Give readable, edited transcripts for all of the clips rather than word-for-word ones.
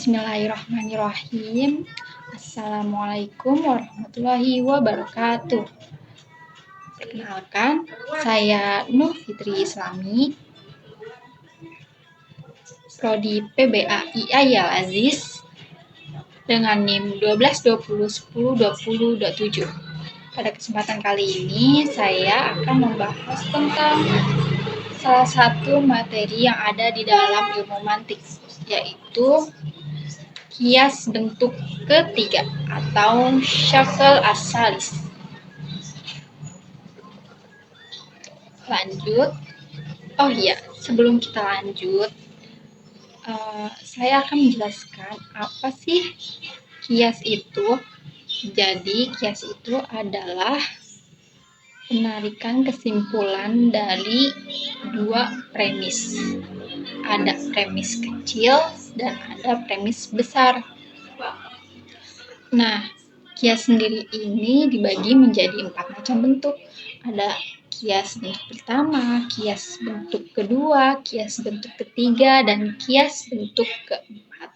Bismillahirrahmanirrahim. Assalamualaikum warahmatullahi wabarakatuh. Perkenalkan, saya Nur Fitri Islami, Prodi PBAI Al Aziz, dengan NIM 1220102027. Pada kesempatan kali ini, saya akan membahas tentang salah satu materi yang ada di dalam ilmu mantik, yaitu kias bentuk ketiga atau syakl as-salis. Lanjut. Oh iya, sebelum kita lanjut, saya akan menjelaskan apa sih kias itu. Jadi, kias itu adalah penarikan kesimpulan dari dua premis. Ada premis kecil dan ada premis besar. Nah, kias sendiri ini dibagi menjadi 4 macam bentuk. Ada kias bentuk pertama, kias bentuk kedua, kias bentuk ketiga, dan kias bentuk keempat.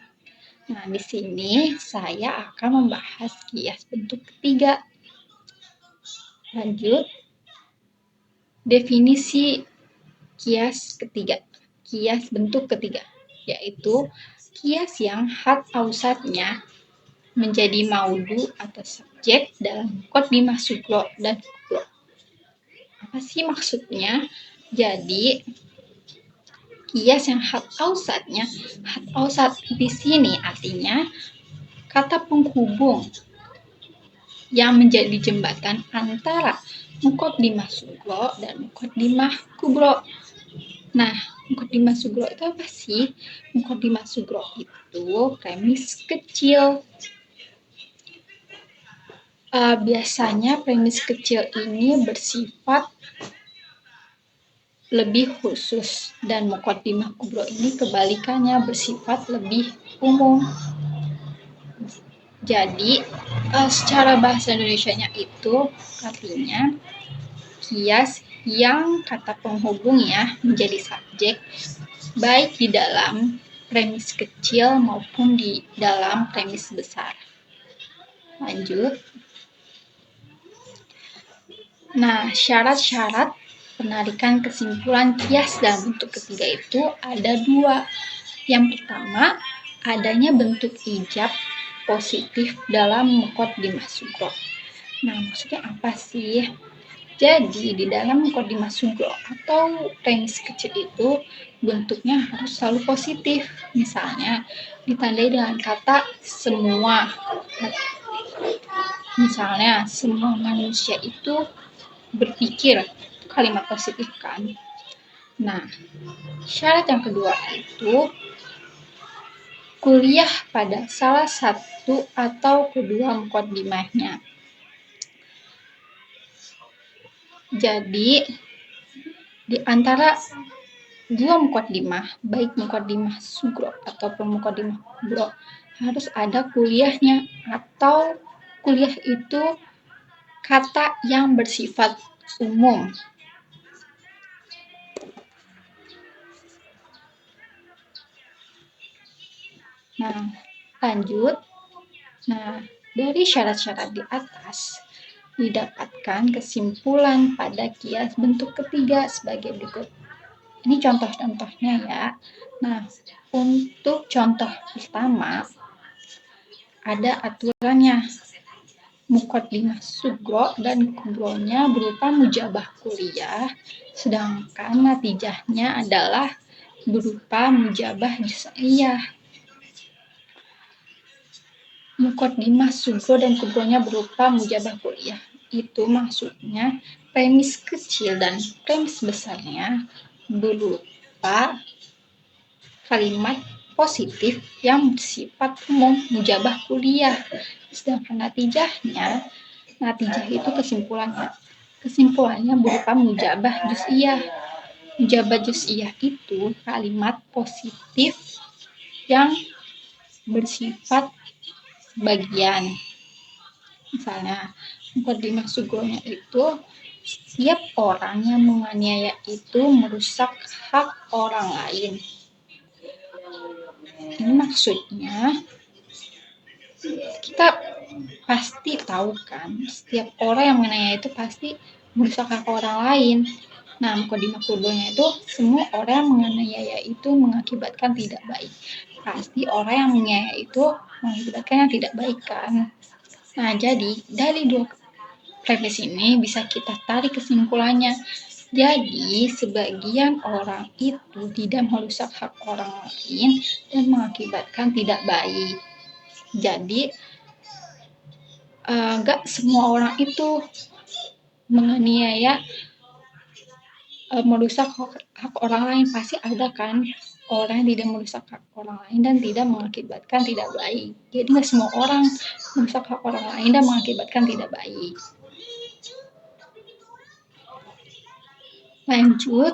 Nah, di sini saya akan membahas kias bentuk ketiga. Lanjut. Definisi kias ketiga. Kias bentuk ketiga, yaitu kias yang had ausatnya menjadi maudu atau subjek dalam muqaddimah sugro dan kubro. Apa sih maksudnya? Jadi, kias yang had ausat di sini artinya kata penghubung yang menjadi jembatan antara muqaddimah sugro dan muqaddimah kubro. Nah, muqaddimah sugro itu apa sih? Muqaddimah sugro itu premis kecil. Biasanya premis kecil ini bersifat lebih khusus, dan muqaddimah kubro ini kebalikannya, bersifat lebih umum. Jadi, secara bahasa Indonesianya itu artinya kias yang kata penghubungnya menjadi subjek, baik di dalam premis kecil maupun di dalam premis besar. Lanjut. Nah, syarat-syarat penarikan kesimpulan kias dalam bentuk ketiga itu ada 2. Yang pertama, adanya bentuk ijab positif dalam muqaddimah sugro. Nah, maksudnya apa sih? Jadi, di dalam muqaddimah sugro atau premis kecil itu bentuknya harus selalu positif. Misalnya, ditandai dengan kata semua. Misalnya, semua manusia itu berpikir, kalimat positif kan. Nah, syarat yang kedua itu kuliah pada salah satu atau kedua muqaddimahnya. Jadi, di antara dua muqaddimah, baik muqaddimah sugro ataupun muqaddimah kubro, harus ada kuliahnya, atau kuliah itu kata yang bersifat umum. Nah, lanjut. Nah, dari syarat-syarat di atas didapatkan kesimpulan pada kias bentuk ketiga sebagai berikut. Ini contoh-contohnya ya. Nah, untuk contoh pertama ada aturannya. Muqaddimah sugro dan kubronya berupa mujabah kuliah, sedangkan natijahnya adalah berupa mujabah juz'iyah. Muqaddimah sugro dan kubronya berupa mujabah kuliah. Itu maksudnya premis kecil dan premis besarnya berupa kalimat positif yang bersifat umum, mujabah kuliah. Sedangkan natijah itu kesimpulannya berupa mujabah juz'iyah. Mujabah juz'iyah itu kalimat positif yang bersifat bagian. Misalnya, muqaddimah sugronya itu setiap orang yang menganiaya itu merusak hak orang lain. Ini maksudnya kita pasti tahu kan, setiap orang yang menganiaya itu pasti merusak hak orang lain. Nah, mukadimah kubronya itu semua orang yang menganiaya itu mengakibatkan tidak baik. Pasti orang yang menganiaya itu mengakibatkan yang tidak baik kan. Nah, jadi dari dua premis ini bisa kita tarik kesimpulannya. Jadi, sebagian orang itu tidak merusak hak orang lain dan mengakibatkan tidak baik. Jadi, gak semua orang itu menganiaya merusak hak orang lain. Pasti ada kan orang yang tidak merusak hak orang lain dan tidak mengakibatkan tidak baik. Jadi gak semua orang merusak hak orang lain dan mengakibatkan tidak baik. Lanjut,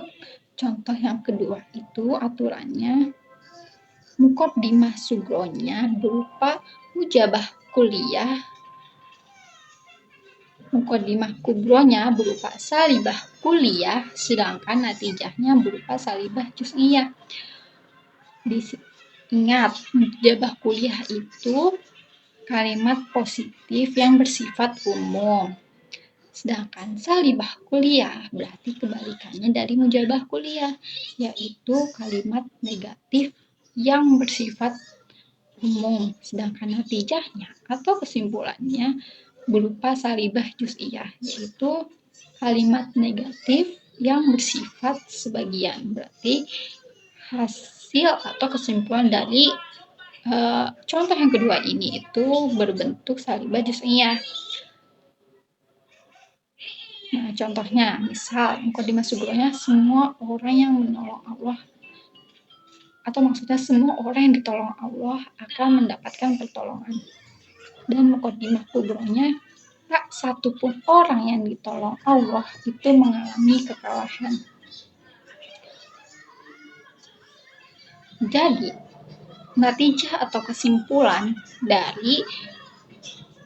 contoh yang kedua itu aturannya muqaddimah sugronya berupa mujabah kuliah, muqaddimah kubronya berupa salibah kuliah, sedangkan natijahnya berupa salibah juz'iyah. Ingat, mujabah kuliah itu kalimat positif yang bersifat umum. Sedangkan salibah kuliah berarti kebalikannya dari mujabah kuliah, yaitu kalimat negatif yang bersifat umum. Sedangkan natijahnya atau kesimpulannya berupa salibah juz'iyah, yaitu kalimat negatif yang bersifat sebagian. Berarti hasil atau kesimpulan dari contoh yang kedua ini itu berbentuk salibah juz'iyah. Nah, contohnya, misal muqaddimah sugronya semua orang yang menolong Allah, atau maksudnya semua orang yang ditolong Allah akan mendapatkan pertolongan. Dan muqaddimah kubronya, tak satupun orang yang ditolong Allah itu mengalami kekalahan. Jadi, natijah atau kesimpulan dari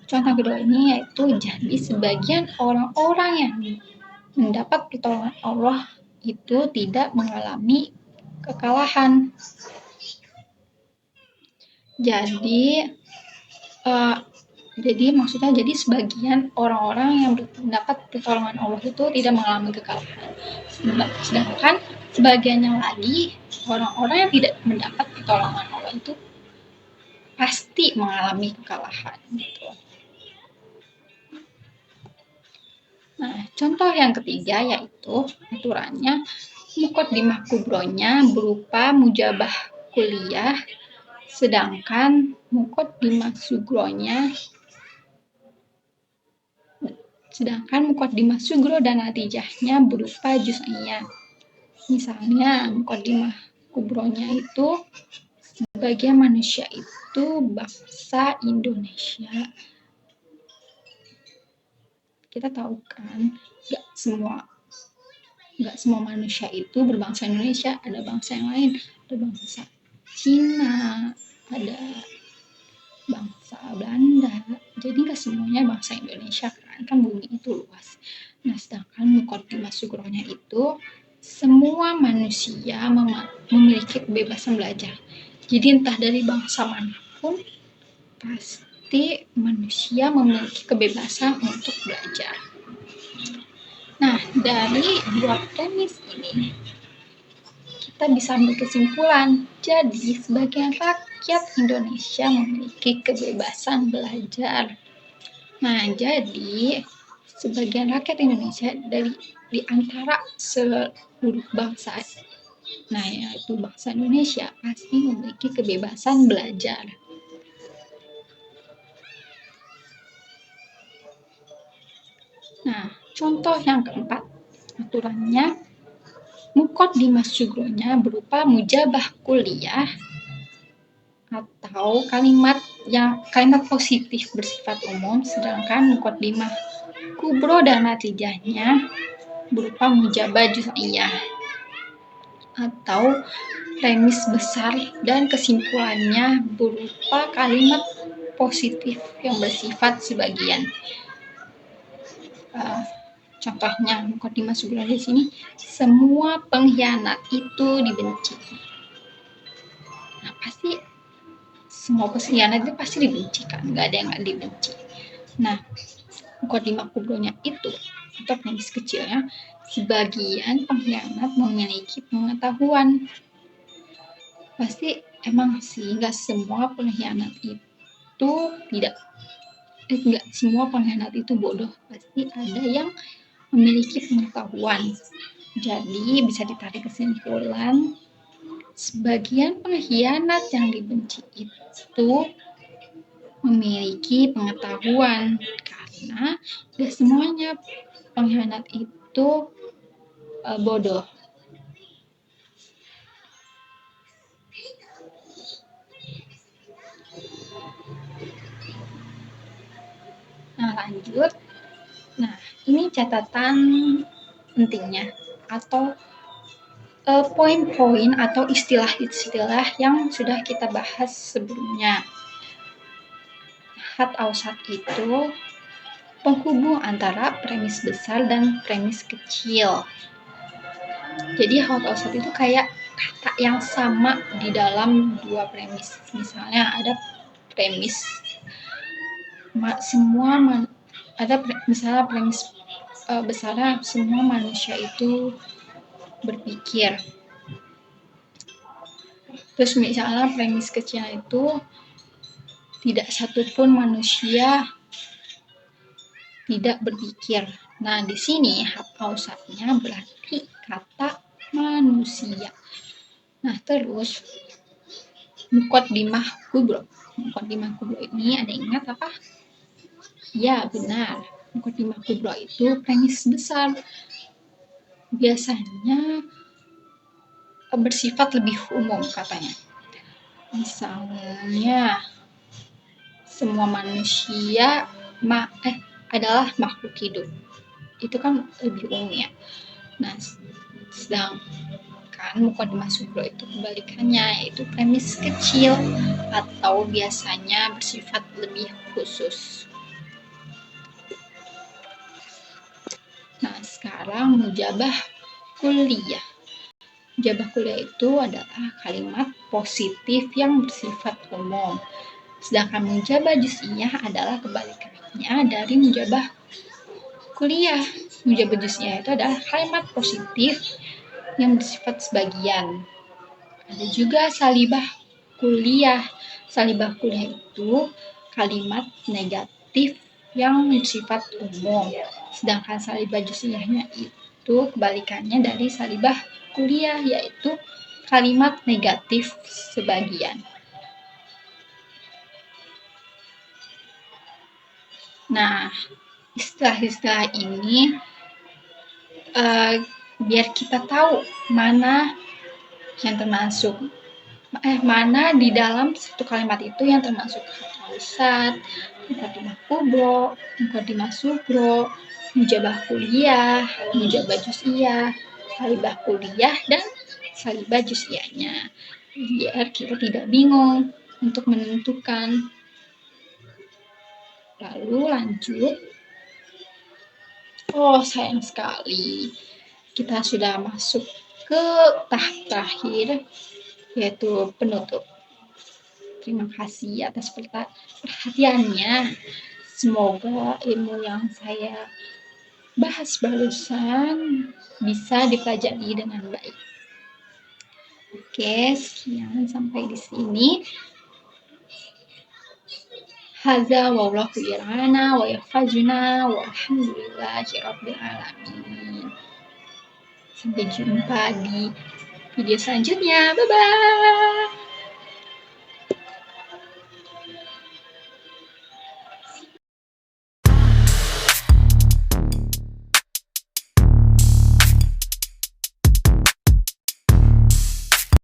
contoh kedua ini yaitu jadi sebagian orang-orang yang mendapat pertolongan Allah itu tidak mengalami kekalahan. Jadi maksudnya jadi sebagian orang-orang yang mendapat pertolongan Allah itu tidak mengalami kekalahan. Sedangkan sebagiannya lagi orang-orang yang tidak mendapat pertolongan Allah itu pasti mengalami kekalahan gitu. Nah, contoh yang ketiga yaitu aturannya muqaddimah kubronya berupa mujabah kuliah, sedangkan muqaddimah sugro dan natijahnya berupa juz'iyah. Misalnya muqaddimah kubronya itu sebagian manusia itu bangsa Indonesia. Kita tahu kan gak semua manusia itu berbangsa Indonesia, ada bangsa yang lain, ada bangsa Cina, ada bangsa Belanda, jadi gak semuanya bangsa Indonesia kan bumi itu luas. Nah, sedangkan muqaddimah sugronya itu semua manusia memiliki kebebasan belajar, jadi entah dari bangsa manapun pasti manusia memiliki kebebasan untuk belajar. Nah, dari dua premis ini kita bisa ambil kesimpulan, jadi sebagian rakyat Indonesia memiliki kebebasan belajar. Nah, jadi sebagian rakyat Indonesia di antara seluruh bangsa, nah yaitu bangsa Indonesia pasti memiliki kebebasan belajar. Nah, contoh yang keempat, aturannya muqaddimah sugronya berupa mujabah kuliah atau kalimat positif bersifat umum, sedangkan muqaddimah kubro dan natijahnya berupa mujabah juz'iyah atau premis besar dan kesimpulannya berupa kalimat positif yang bersifat sebagian. Contohnya muqaddimah sugronya di sini, semua pengkhianat itu dibenci. Nah, pasti semua pengkhianat itu pasti dibenci kan, nggak ada yang nggak dibenci. Nah, muqaddimah kubronya itu atau premis kecilnya, sebagian pengkhianat memiliki pengetahuan. Pasti emang sih nggak semua pengkhianat itu nggak semua pengkhianat itu bodoh, pasti ada yang memiliki pengetahuan. Jadi bisa ditarik kesimpulan, sebagian pengkhianat yang dibenci itu memiliki pengetahuan, karena tidak semuanya pengkhianat itu bodoh. Nah, lanjut. Nah, ini catatan pentingnya atau poin-poin atau istilah-istilah yang sudah kita bahas sebelumnya. Had awsat itu penghubung antara premis besar dan premis kecil. Jadi had awsat itu kayak kata yang sama di dalam dua premis. Misalnya ada premis misalnya premis besarnya semua manusia itu berpikir. Terus misalnya premis kecil itu tidak satupun manusia tidak berpikir. Nah, di sini had awsatnya berarti kata manusia. Nah, terus muqaddimah kubro. Muqaddimah kubro ini ada ingat apa? Ya, benar. Muqaddimah kubro itu premis besar. Biasanya bersifat lebih umum katanya. Misalnya, semua manusia adalah makhluk hidup. Itu kan lebih umum ya. Nah, sedangkan muqaddimah subro itu kebalikannya, yaitu premis kecil atau biasanya bersifat lebih khusus. Nah, sekarang mujabah kulliyah. Mujabah kulliyah itu adalah kalimat positif yang bersifat umum. Sedangkan mujabah juz'iyah adalah kebalikannya dari mujabah kulliyah. Mujabah juz'iyah itu adalah kalimat positif yang bersifat sebagian. Ada juga salibah kulliyah. Salibah kulliyah itu kalimat negatif yang bersifat umum. Sedangkan salibah juz'iyahnya itu kebalikannya dari salibah kulliyah, yaitu kalimat negatif sebagian. Nah, istilah-istilah ini biar kita tahu mana yang termasuk mana di dalam satu kalimat itu yang termasuk had awsat, muqaddimah kubro, muqaddimah subro, mujabah kulliyah, mujabah juz'iyah, salibah kulliyah, dan salibah juz'iyahnya. Biar kita tidak bingung untuk menentukan. Lalu lanjut. Oh, sayang sekali. Kita sudah masuk ke tahap terakhir, yaitu penutup. Terima kasih atas perhatiannya. Semoga ilmu yang saya bahas barusan bisa dipelajari dengan baik. Oke, sekian sampai di sini. Hadza wallahu irana wa yahfazuna walhamdulillahi rabbil alamin. Sampai jumpa di video selanjutnya. Bye bye.